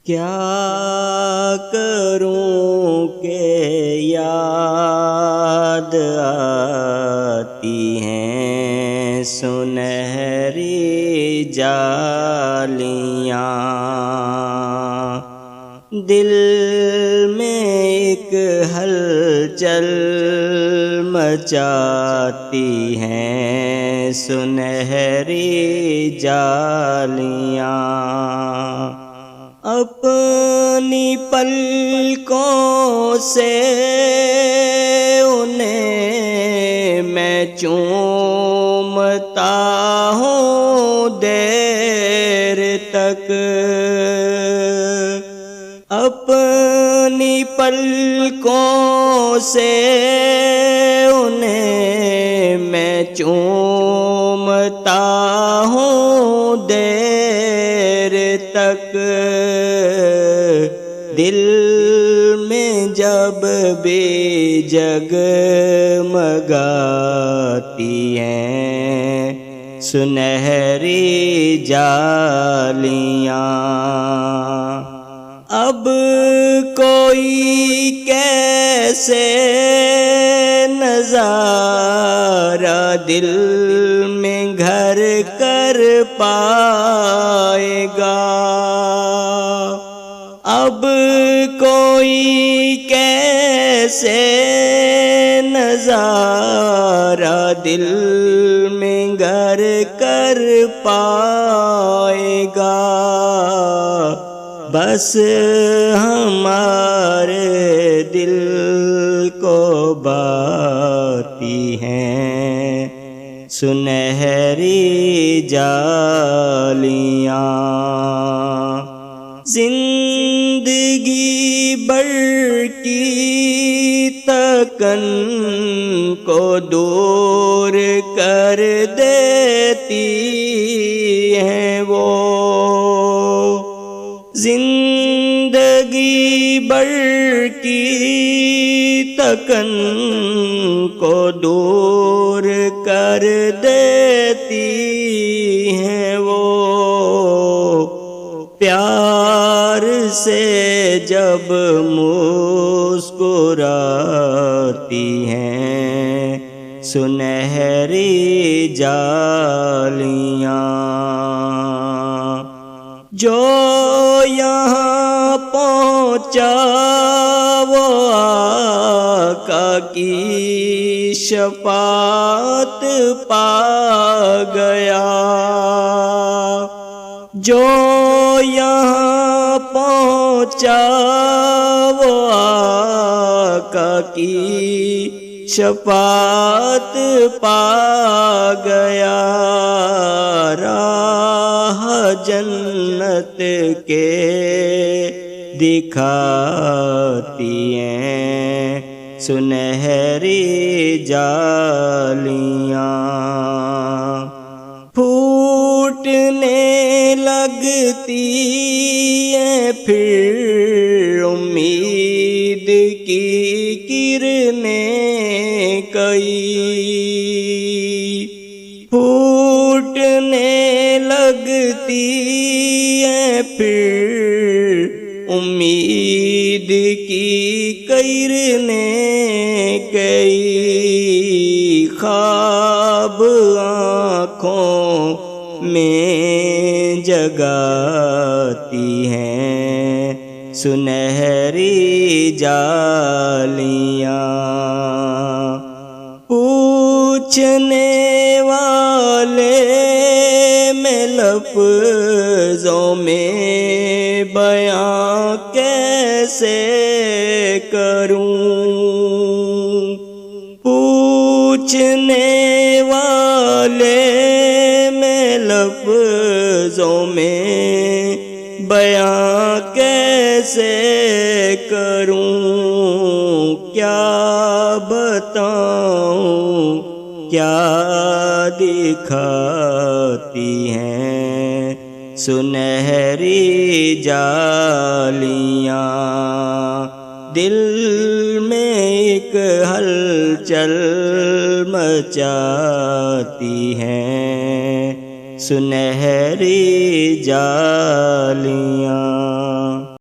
کیا کروں کہ یاد آتی ہیں سنہری جالیاں، دل میں ایک ہلچل مچاتی ہیں سنہری جالیاں، اپنی پلکوں سے انہیں میں چومتا ہوں دیر تک، اپنی پلکوں سے انہیں میں چومتا ہوں دیر تک، دل میں جب بھی جگمگاتی ہیں سنہری جالیاں، اب کوئی کیسے نظارہ دل میں گھر کر پائے گا، اب کوئی کیسے نظارہ دل میں گھر کر پائے گا، بس ہمارے دل کو باتی ہیں سنہری جالیاں، زندگی بھر کی تکن کو دور کر دیتی ہیں وہ، زندگی بھر کی تکن کو دور کر دیتی ہیں وہ، پیار سے جب مسکراتی ہیں سنہری جالیاں، جو یہاں پہنچا وہ آقا کی شفاعت پا گیا، جو یہاں پہنچا وہ آقا کی شفاعت پا گیا، راہ جنت کے دکھاتی ہیں سنہری جالیاں، پھوٹنے لگتی ہیں پھر امید کی کرنیں کئی، پھوٹنے لگتی ہیں پھر امید کی کرنیں کئی، خواب آنکھوں میں جگاتی ہیں سنہری جالیاں، پوچھنے والے میں لفظوں میں بیان کیسے کروں، پوچھنے والے میں لفظوں میں بیان کیسے کروں، کیا بتاؤں کیا دکھاتی ہیں سنہری جالیاں، دل میں ایک ہلچل مچاتی ہیں سنہری جالیاں۔